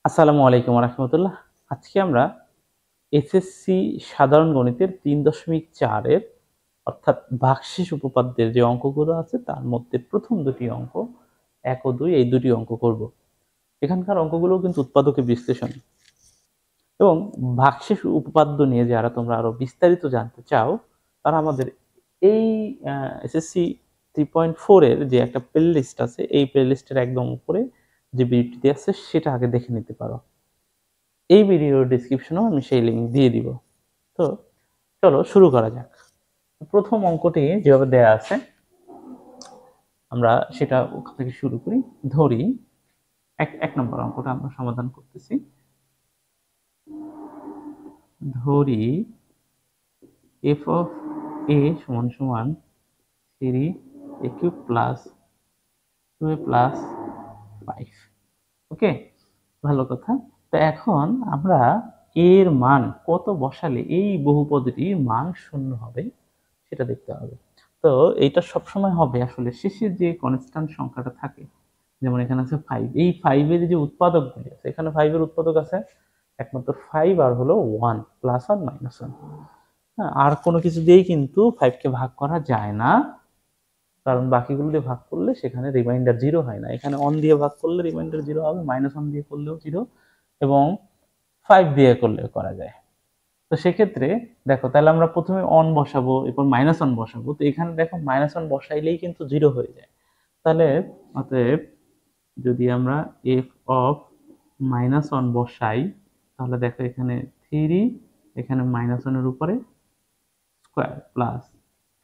আসসালামু আলাইকুম রহমতুল্লাহ। আজকে আমরা এসএসসি সাধারণ গণিতের ৩.৪ এর অর্থাৎ ভাগশেষ উপপাদ্যের যে অঙ্কগুলো আছে তার মধ্যে প্রথম দুটি অঙ্ক ১ ও ২ এই দুটি অঙ্ক করব। এখানকার অঙ্কগুলো কিন্তু উৎপাদকের বিশ্লেষণ এবং ভাগশেষ উপপাদ্য নিয়ে যারা তোমরা আরো বিস্তারিত জানতে চাও তারা আমাদের এই এসএসসি 3.4 এর যে একটা প্লে লিস্ট আছে এই প্লে লিস্টের একদম উপরে যে ভিডিওটি আছে সেটা আগে দেখে নিতে পারো। এই ভিডিওর ডেসক্রিপশনেও আমি সেই লিঙ্ক দিয়ে দিব। তো চলো শুরু করা যাক। প্রথম অঙ্কটি যেভাবে দেয়া আছে আমরা সেটা ওখান থেকে শুরু করি। ধরি এক নম্বর অঙ্কটা আমরা সমাধান করতেছি। ধরি এফ অফ এ সমান সমান 3a cube plus 2a plus 5। ওকে, ভালো কথা। তো এখন আমরা এর মান কত বসালে এই বহুপদীটির মান শূন্য হবে সেটা দেখতে হবে। তো এইটা সবসময় হবে আসলে শেষের যে কনস্ট্যান্ট সংখ্যাটা থাকে, যেমন এখানে আছে 5, এই 5 এর যে উৎপাদকগুলি আছে, এখানে 5 এর উৎপাদক আছে একমাত্র 5 আর হলো 1 প্লাস আর মাইনাস 1। হ্যাঁ, আর কোনো কিছু দিয়েই কিন্তু 5 কে ভাগ করা যায় না, কারণ বাকিগুলো দিয়ে ভাগ করলে সেখানে রিমাইন্ডার 0 হয় না। এখানে 1 দিয়ে ভাগ করলে রিমাইন্ডার 0 হবে, -1 দিয়ে করলেও 0 এবং 5 দিয়ে করলেও করা যায়। তো সেক্ষেত্রে দেখো তাহলে আমরা প্রথমে অন বসাবো, এরপর -1 বসাবো। তো এখানে দেখো -1 বসাইলেই কিন্তু 0 হয়ে যায়। তাহলে অতএব যদি আমরা f অফ -1 বসাই তাহলে দেখো এখানে 3, এখানে -1 এর উপরে স্কয়ার প্লাস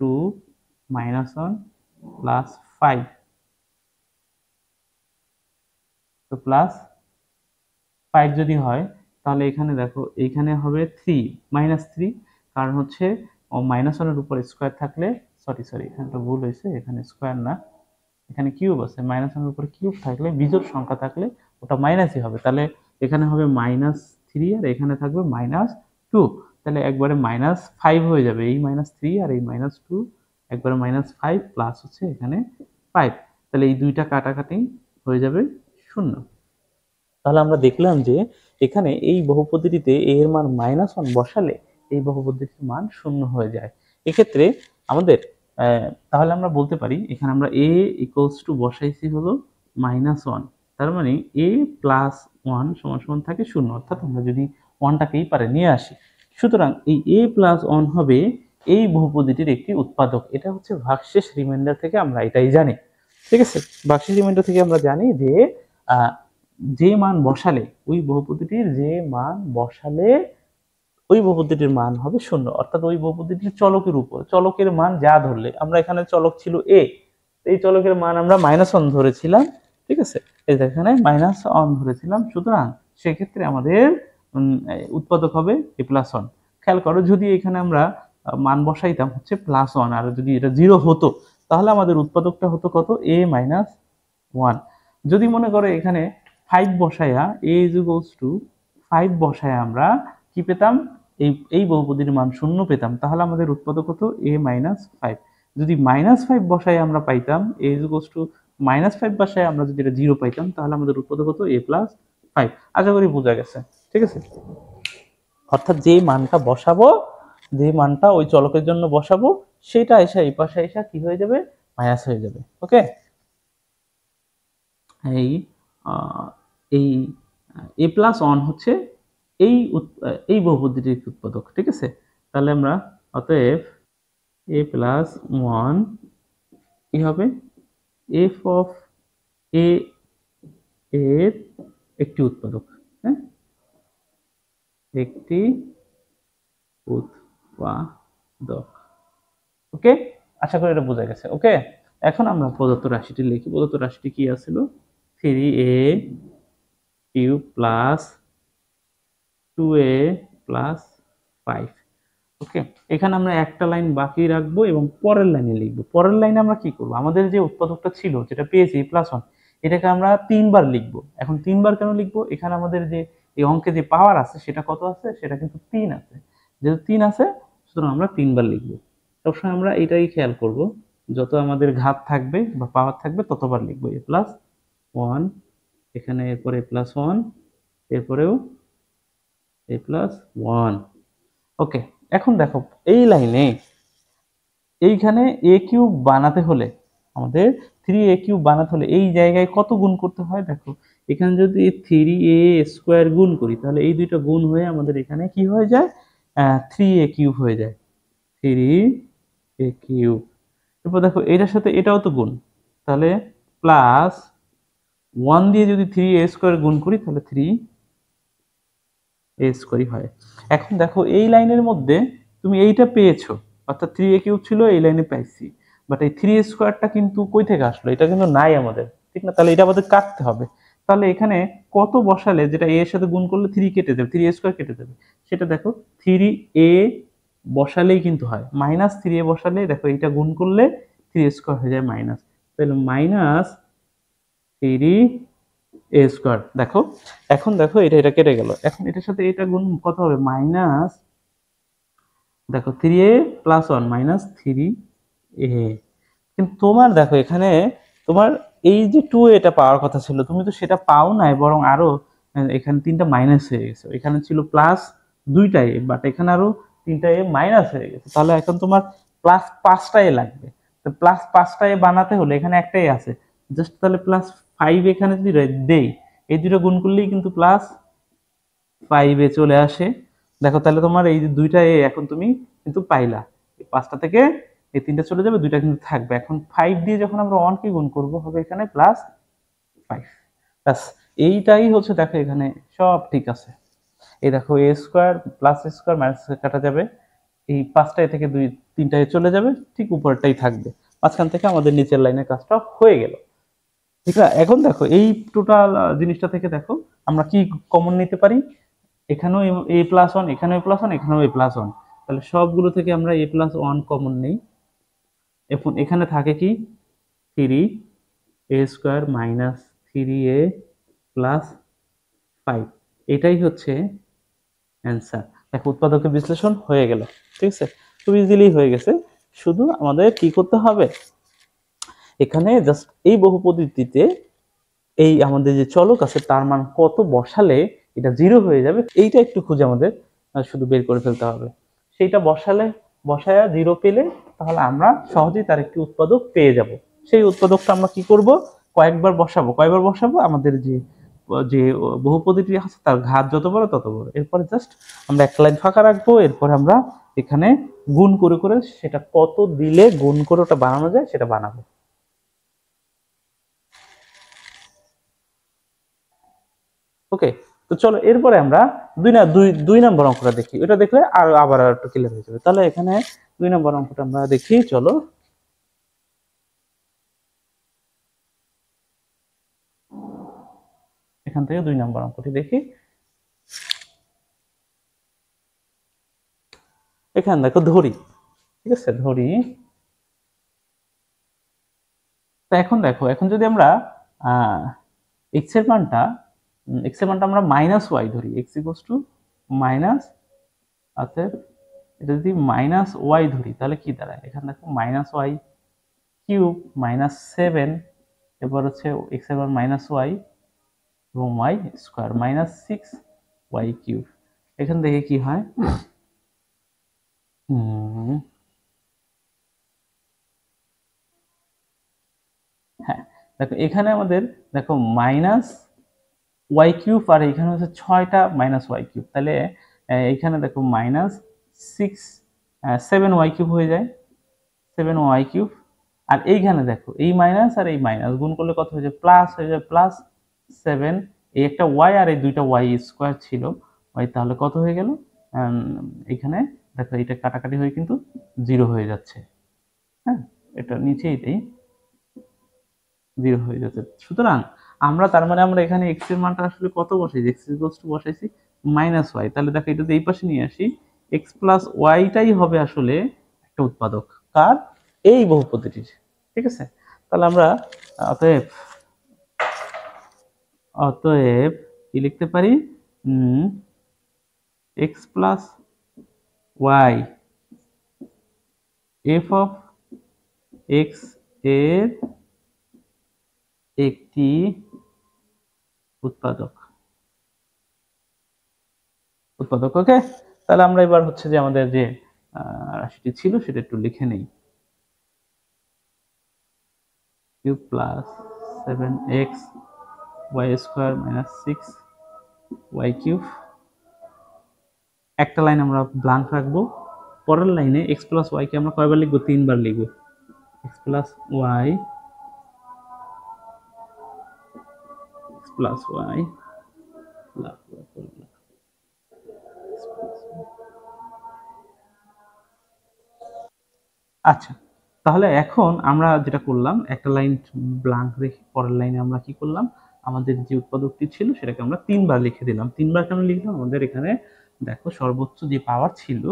2 -1 প্লাস 5, তো প্লাস 5 যদি হয় তাহলে এখানে দেখো এইখানে হবে 3, কারণ হচ্ছে -1 এর উপর স্কয়ার থাকলে, সরি এখানটা ভুল হয়েছে, এখানে স্কয়ার না, এখানে কিউব আছে। -1 এর উপর কিউব থাকলে বিজোড় সংখ্যা থাকলে ওটা মাইনাসই হবে। তাহলে এখানে হবে -3 আর এখানে থাকবে -2, তাহলে একবারে -5 হয়ে যাবে। এই -3 আর এই -2 একবারে -5 প্লাস হচ্ছে এখানে 5, তাহলে এই দুইটা কাটাকাটি হয়ে যাবে 0। তাহলে আমরা দেখলাম যে এখানে এই বহুপদীটিতে a এর মান -1 বসালে এই বহুপদীটির মান 0 হয়ে যায়। এক্ষেত্রে আমাদের তাহলে আমরা বলতে পারি এখানে আমরা a ইকুয়ালস টু বসাইছি হলো -1, তার মানে a প্লাস 1 সমান সমান থাকে 0, অর্থাৎ আমরা যদি 1টাকেই পারে নিয়ে আসি, সুতরাং এই a প্লাস 1 হবে এই বহুপদীটির একটি উৎপাদক। এটা হচ্ছে ভাগশেষ রিমাইন্ডার থেকে আমরা এটাই জানি। ঠিক আছে, ভাগশেষ রিমাইন্ডার থেকে আমরা জানি যে যে মান বসালে ওই বহুপদীটির যে মান বসালে ওই বহুপদীটির মান হবে 0, অর্থাৎ ওই বহুপদীটির চলকের উপর, চলকের মান যা ধরলে, আমরা এখানে চলক ছিল a, এই চলকের মান আমরা -1 ধরেছিলাম। ঠিক আছে, এই এখানে -1 ধরেছিলাম, সুতরাং সেক্ষেত্রে আমাদের উৎপাদক হবে a প্লাস 1। খেয়াল করো, যদি এখানে আমরা মান বসাইতাম হচ্ছে +1 আর যদি এটা 0 হতো তাহলে আমাদের উৎপাদকটা হতো কত, a মাইনাস 1। যদি মনে করো এখানে 5 বসায়া a ইজ ইকুয়ালস টু 5 বসায়া আমরা কি পেতাম, এই বহুপদীর মান 0 পেতাম, তাহলে আমাদের উৎপাদক হতো a মাইনাস 5। যদি -5 বসায় আমরা পাইতাম a ইজ ইকুয়ালস টু -5 বসায় আমরা যদি এটা 0 পাইতাম তাহলে আমাদের উৎপাদক হতো a প্লাস 5। আশা করি বোঝা গেছে। ঠিক আছে, অর্থাৎ যে মানটা বসাবো, যে মানটা ওই চলকের জন্য বসাবো সেটা এসে এই পাশে এসে কি হয়ে যাবে, মাইনাস হয়ে যাবে। ওকে, এই এই a প্লাস 1 হচ্ছে এই বহুপদীটির উৎপাদক। ঠিক আছে, তাহলে আমরা অতএব a প্লাস 1 কি হবে, f অফ a এর একটি উৎপাদক। হ্যাঁ, একটি উৎপাদক। ওকে, আশা করি এটা বোঝা গেছে। ওকে, এখন আমরা প্রদত্ত রাশিটি লিখি। প্রদত্ত রাশিটি কি আছিল, 3a cube plus 2a plus 5। ওকে, এখানে আমরা একটা লাইন বাকি রাখবো এবং পরের লাইনে লিখবো। পরের লাইনে আমরা কি করব, আমাদের যে উৎপাদকটা ছিল যেটা পেয়েছি +1, এটাকে আমরা 3 বার লিখবো। এখন 3 বার কেন লিখবো, এখানে আমাদের যে এই অঙ্কে যে পাওয়ার আছে সেটা কত আছে, সেটা কিন্তু 3 আছে। যেহেতু 3 আছে সুতরাং আমরা 3 বার লিখবো। সবসময় আমরা এটাই খেয়াল করব, যত আমাদের ঘাত থাকবে বা পাওয়ার থাকবে ততবার লিখবো a প্লাস 1, এখানে এরপরে +1 এরপরেও a প্লাস 1। ওকে, এখন দেখো এই লাইনে এইখানে এ কিউব বানাতে হলে আমাদের 3a³ বানাতে হলে এই জায়গায় কত গুণ করতে হয় দেখো। এখানে যদি 3a² গুণ করি তাহলে এই দুইটা গুণ হয়ে আমাদের এখানে কি হয়ে যায়, 3a³ হয়ে যায়। 3a³। এরপর দেখো এটার সাথে এটাও তো গুণ, তাহলে প্লাস 1 দিয়ে যদি 3a² গুণ করি তাহলে 3a² হয়। এখন দেখো এই লাইনের মধ্যে তুমি এইটা পেয়েছো, অর্থাৎ 3a³ ছিল, এই লাইনে পাইছি, বাট এই 3a² কিন্তু কই থেকে আসলো, এটা কিন্তু নাই আমাদের, ঠিক না? তাহলে এটা আমাদের কাটতে হবে। তাহলে এখানে কত বসালে, যেটা a এর সাথে গুণ করলে 3 কেটে যাবে, 3a² কেটে যাবে, সেটা দেখো 3a বসালেই কিন্তু হয়। -3a বসালে দেখো এইটা গুণ করলে 3a² হয়ে যায় মাইনাস, তাহলে -3a²। দেখো এখন দেখো এটা এটা কেটে গেল, এখন এটার সাথে এটা গুণ কত হবে, মাইনাস, দেখো 3a প্লাস 1 -3a। কিন্তু তোমার দেখো এখানে তোমার এই যে 2a এটা পাওয়ার কথা ছিল, তুমি তো সেটা পাও নাই, বরং আরো এখানে 3টা মাইনাস হয়ে গেছে। এখানে ছিল প্লাস 2টা a, বাট এখানে আরো 3টা a মাইনাস হয়ে গেছে। তাহলে এখন তোমার প্লাস 5টা a লাগবে। তো প্লাস 5টা a বানাতে হলে এখানে একটাই আছে, জাস্ট তাহলে প্লাস 5 এখানে যদি দেই, এই দুটো গুণ করলেই কিন্তু প্লাস 5 চলে আসে। দেখো তাহলে তোমার এই যে 2টা a এখন তুমি কিন্তু পাইলা, এই 5টা থেকে এই 3টা চলে যাবে, 2টা কিন্তু থাকবে। এখন 5 দিয়ে যখন আমরা 1 কে গুণ করব হবে এখানে প্লাস 5। ব্যাস, এইটাই হচ্ছে, দেখো এখানে সব ঠিক আছে। এই দেখো a² প্লাস a² মাইনাস কাটা যাবে, এই 5টা এ থেকে 3টা এ চলে যাবে, ঠিক উপরটাই থাকবে। মাঝখান থেকে আমাদের নিচের লাইনের কাজটা হয়ে গেল, ঠিক আছে? এখন দেখো এই টোটাল জিনিসটা থেকে দেখো আমরা কি কমন নিতে পারি। এখানেও a+1, এখানেও a+1, এখানেও a+1, তাহলে সবগুলো থেকে আমরা a+1 কমন নেই। এখন এখানে থাকে কি, 3a² মাইনাস 3a প্লাস 5, এটাই হচ্ছে অ্যান্সার। দেখো উৎপাদকের বিশ্লেষণ হয়ে গেল, ঠিক আছে? খুব ইজিলি হয়ে গেছে। শুধু আমাদের কি করতে হবে, এখানে জাস্ট এই বহুপদীটিতে এই আমাদের যে চলক আছে তার মান কত বসালে এটা 0 হয়ে যাবে, এইটা একটু খুঁজে আমাদের শুধু বের করে ফেলতে হবে। সেইটা বসায়া 0 পেলে তাহলে আমরা সহজেই তার একটি উৎপাদক পেয়ে যাব। সেই উৎপাদকটা আমরা কি করব, কয়বার বসাবো, আমাদের যে যে বহুপদীটি আছে তার ঘাত যত বড় তত বড়। এরপরে জাস্ট আমরা একটা লাইন ফাঁকা রাখবো, এরপরে আমরা এখানে গুণ করে করে সেটা কত দিলে গুণ করে ওটা বানানো যায় সেটা বানাবো। ওকে, তো চলো এরপরে আমরা দুই নম্বর অঙ্কটা দেখি। এটা দেখলে আবার একটু ক্লিয়ার হয়ে যাবে। তাহলে এখানে 2 নম্বর অঙ্কটা আমরা দেখি, চলো। এখান থেকে 2 নম্বর অঙ্কটি দেখি। এখানে দেখো ধরি, ঠিক আছে, ধরি। তো এখন দেখো, এখন যদি আমরা এক্স এর মানটা আমরা -y ধরি, x = মাইনাস, অতএব এটা যদি -y ধরি তাহলে কি দাঁড়ায়, এখানে দেখো -y³ -7, এবার হচ্ছে x এর মান -y এবং y² -6y³। এখান থেকে কি হয়, হ্যাঁ দেখো এখানে আমাদের দেখো -y³ আর এখানে হচ্ছে 6টা -y³, তাহলে এখানে দেখো -7y³ হয়ে যায়, 7y³। আর এইখানে দেখো এই মাইনাস আর এই মাইনাস গুণ করলে কত হয়ে যায়, প্লাস হয়ে যায়, +7। এই একটা y আর এই দুইটা y² ছিল, y তাহলে কত হয়ে গেল, এখানে দেখো এটা কাটাকাটি হয়ে কিন্তু 0 হয়ে যাচ্ছে। হ্যাঁ, এটা নিচে এটাই 0 হয়ে যাচ্ছে। সুতরাং আমরা তার মানে আমরা এখানে x এর মানটা আসলে কত বসাইছি, x বসাইছি -y। তাহলে দেখো এটা এই পাশে নিয়ে আসি, x + y টাই হবে আসলে একটা উৎপাদক, কার, এই বহুপদীটির, ঠিক আছে? তাহলে আমরা অতএব অতএব কি লিখতে পারি, x + y f of x এর একটি উৎপাদক। উৎপাদক। ওকে, তাহলে আমরা এবার হচ্ছে যে আমাদের যে রাশিটি ছিল সেটা একটু লিখে নেই। Cube plus 7x y square minus 6y cube. একটা লাইন আমরা ব্লাঙ্ক রাখবো। পরের লাইনে x প্লাস ওয়াই কে আমরা কয়বার লিখবো? 3বার লিখবো। x প্লাস ওয়াই আচ্ছা, তাহলে এখন আমরা যেটা করলাম, একটা লাইন ব্লাঙ্ক রেখে পরের লাইনে আমরা কি করলাম, আমাদের যে উৎপাদকটি ছিল সেটাকে আমরা 3বার লিখে দিলাম। 3বার কেন লিখলাম? আমাদের এখানে দেখো সর্বোচ্চ যে পাওয়ার ছিল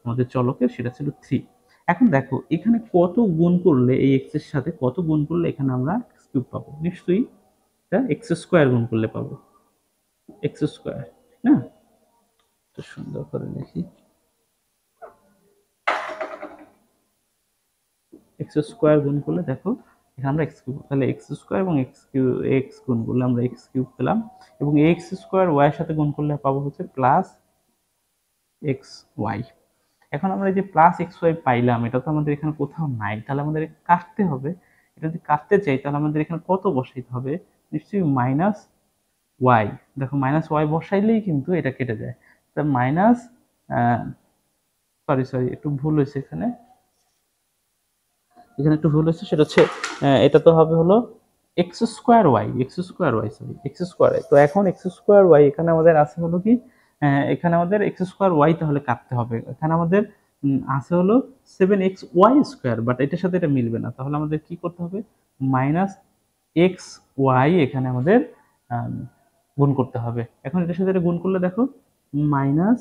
আমাদের চলকের সেটা ছিল 3। এখন দেখো এখানে কত গুণ করলে, এই এক্স এর সাথে কত গুণ করলে এখানে আমরা এক্স কিউব পাবো? নিশ্চয়ই এটা এক্স স্কোয়ার গুণ করলে পাবো, এক্স স্কোয়ার, না? তো সুন্দর করে লিখি, এক্স স্কোয়ার গুণ করলে দেখো এখানে আমরা এক্স কিউব, তাহলে এক্স স্কোয়ার এবং এক্স গুণ করলে আমরা এক্স কিউব পেলাম, এবং এক্স স্কোয়ার ওয়াই এর সাথে গুণ করলে পাবো হচ্ছে প্লাস এক্স ওয়াই। এখন আমরা এই যে প্লাস এক্স ওয়াই পাইলাম, এটা তো আমাদের এখানে কোথাও নাই, তাহলে আমাদের কাটতে হবে। এটা যদি কাটতে চাই তাহলে আমাদের এখানে কত বসাইতে হবে? নিশ্চয়ই মাইনাস ওয়াই। দেখো মাইনাস ওয়াই বসাইলেই কিন্তু এটা কেটে যায়। তা মাইনাস, সরি একটু ভুল হয়েছে এখানে, একটু ভুল হয়েছে, সেটা হচ্ছে এটা তো হবে হলো এক্স স্কোয়ার ওয়াই, তো এখন এক্স স্কোয়ার ওয়াই এখানে আমাদের আছে হলো কি, এখানে আমাদের এক্স স্কোয়ার ওয়াই তাহলে কাটতে হবে। এখানে আমাদের আছে হলো 7xy স্কোয়ার, বাট এটার সাথে এটা মিলবে না, তাহলে আমাদের কি করতে হবে? মাইনাস এক্স ওয়াই এখানে আমাদের গুণ করতে হবে। এখন এটার সাথে এটা গুণ করলে দেখো মাইনাস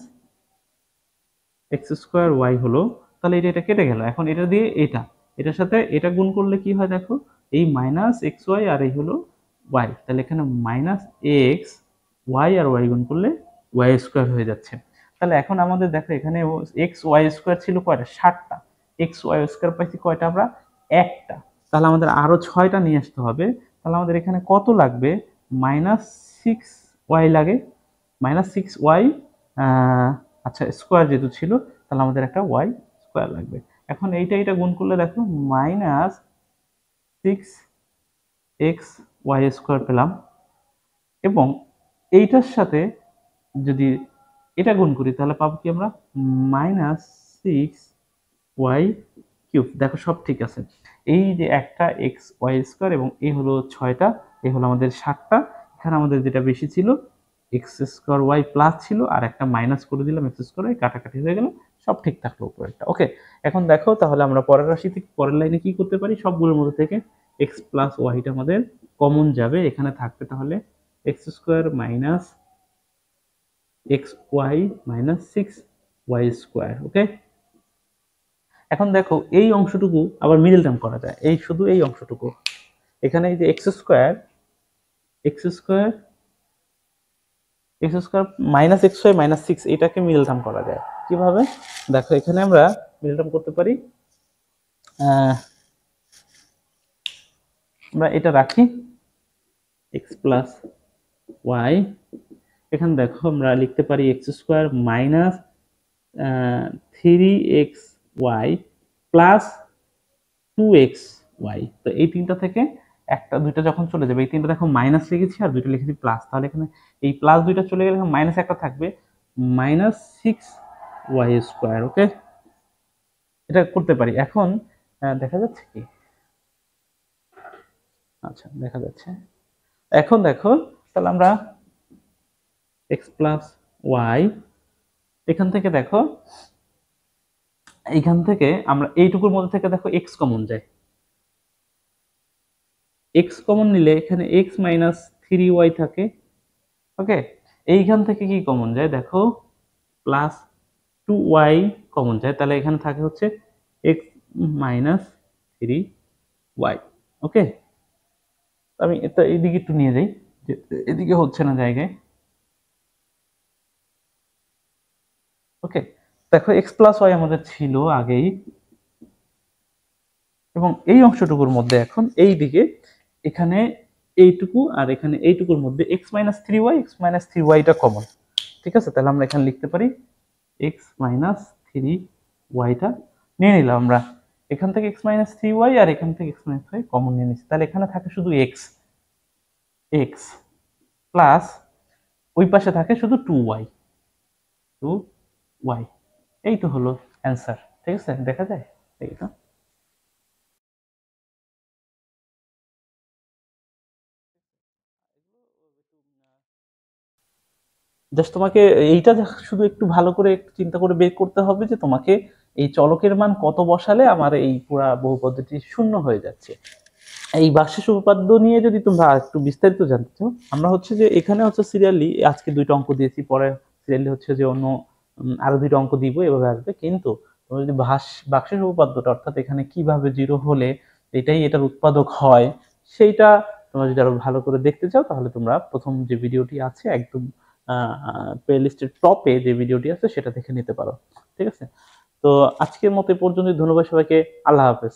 এক্স স্কোয়ার ওয়াই হলো, তাহলে এটা কেটে গেল। এখন এটা দিয়ে এটার সাথে এটা গুণ করলে কি হয় দেখো, এই মাইনাস এক্স ওয়াই আর এই হলো ওয়াই, তাহলে এখানে মাইনাস এক্স ওয়াই আর ওয়াই গুণ করলে ওয়াই স্কোয়ার হয়ে যাচ্ছে। তাহলে এখন আমাদের দেখো এখানে এক্স ওয়াই স্কোয়ার ছিল কয়টা? 7টা। এক্স ওয়াই স্কোয়ার পাইছি কয়টা আমরা? একটা। তাহলে আমাদের আরো 6টা নিয়ে আসতে হবে। তাহলে আমাদের এখানে কত লাগবে? মাইনাস 6y লাগে, মাইনাস 6y, আচ্ছা স্কোয়ার যেহেতু ছিল তাহলে আমাদের একটা ওয়াই স্কোয়ার লাগবে। এখন এইটা গুণ করলে দেখো মাইনাস 6xy স্কোয়ার পেলাম, এবং এইটার সাথে যদি এটা গুণ করি তাহলে পাবো কি আমরা? Minus 6y cube. দেখো সব ঠিক আছে, এই যে একটা এক্স ওয়াই স্কোয়ার এবং এই হলো 6টা, এই হলো আমাদের 7টা। এখানে আমাদের যেটা বেশি ছিল এক্স স্কোয়ার ওয়াই প্লাস ছিল, আর একটা মাইনাস করে দিলাম, এক্স স্কোয়ার ওয়াই কাটাকাটি হয়ে গেল, সব ঠিক থাকলো উপরেরটা। ওকে, এখন দেখো তাহলে আমরা পরের রাশি থেকে পরের লাইনে কি করতে পারি? সবগুলোর মধ্যে থেকে এক্স প্লাস ওয়াইটা আমাদের কমন যাবে, এখানে থাকবে তাহলে X square minus x Y minus 6y square. Okay, এখন দেখো এই অংশটুকু আবার মিডল টার্ম করা যায়, এই শুধু এই অংশটুকু, এখানে এই যে x square minus x Y minus 6, এটাকে মিডল টার্ম করা যায় কিভাবে? দেখো এখানে আমরা মিডল টার্ম করতে পারি, আমরা এটা রাখি এক্স প্লাস ওয়াই, এখানে দেখো আমরা লিখতে পারি x square minus 3xy plus 2xy। তো এই তিনটা থেকে একটা দুইটা যখন চলে যাবে, এই তিনটা দেখো মাইনাস লিখেছি আর দুইটা লিখেছি প্লাস, তাহলে এখানে এই প্লাস দুইটা চলে গেলে মাইনাস একটা থাকবে, মাইনাস 6y স্কোয়ার। ওকে, এটা করতে পারি। এখন দেখা যাচ্ছে কি? আচ্ছা দেখা যাচ্ছে। এখন দেখো তাহলে আমরা x প্লাস ওয়াই, এখান থেকে দেখো এইখান থেকে আমরা এইটুকুর মধ্যে থেকে দেখো x কমন যায়, x কমন নিলে এখানে x মাইনাস 3y থাকে। ওকে, এইখান থেকে কি কমন যায় দেখো, প্লাস 2y কমন যায়, তাহলে এখানে থাকে হচ্ছে x মাইনাস 3y। ওকে, আমি এটা এইদিকে একটু নিয়ে যাই, এদিকে হচ্ছে না জায়গায়। ওকে, দেখো x প্লাস ওয়াই আমাদের ছিল আগেই, এবং এই অংশটুকুর মধ্যে এখন এই দিকে এখানে এইটুকু আর এখানে এইটুকুর মধ্যে x মাইনাস 3y টা কমন, ঠিক আছে, তাহলে আমরা এখানে লিখতে পারি এক্স মাইনাস থ্রি ওয়াইটা নিয়ে নিলাম আমরা। এখান থেকে এক্স মাইনাস থ্রি ওয়াই আর এখান থেকে এক্স মাইনাস ওয়াই কমন নিয়ে নিচ্ছি, তাহলে এখানে থাকে শুধু এক্স, এক্স প্লাস ওই পাশে থাকে শুধু টু ওয়াই, টু ওয়াই। এই তো হলো অ্যান্সার। ঠিক আছে, দেখা যায় এই তো। জাস্ট তোমাকে এইটা শুধু একটু ভালো করে একটু চিন্তা করে বের করতে হবে যে তোমাকে এই চলকের মান কত বসালে আমার এই পুরা বহুপদটি শূন্য হয়ে যাচ্ছে। এই ভাগশেষ উপপাদ্য নিয়ে যদি তোমরা একটু বিস্তারিত জানতে চাও, আমরা হচ্ছে যে এখানে হচ্ছে সিরিয়ালি আজকে দুইটা অঙ্ক দিয়েছি, পরে সিরিয়ালি হচ্ছে যে অন্য আরো দুইটা অঙ্ক দিব, এভাবে আসবে। কিন্তু তোমরা যদি ভাগশেষ উপপাদ্যটা, অর্থাৎ এখানে কিভাবে জিরো হলে এটাই এটার উৎপাদক হয়, সেইটা তোমরা যদি আরো ভালো করে দেখতে চাও, তাহলে তোমরা প্রথম যে ভিডিওটি আছে একদম প্লে লিস্টের টপে যে ভিডিওটি আছে সেটা দেখে নিতে পারো। ঠিক আছে, তো আজকের মতো এ পর্যন্ত। ধন্যবাদ সবাইকে, আল্লাহ হাফেজ।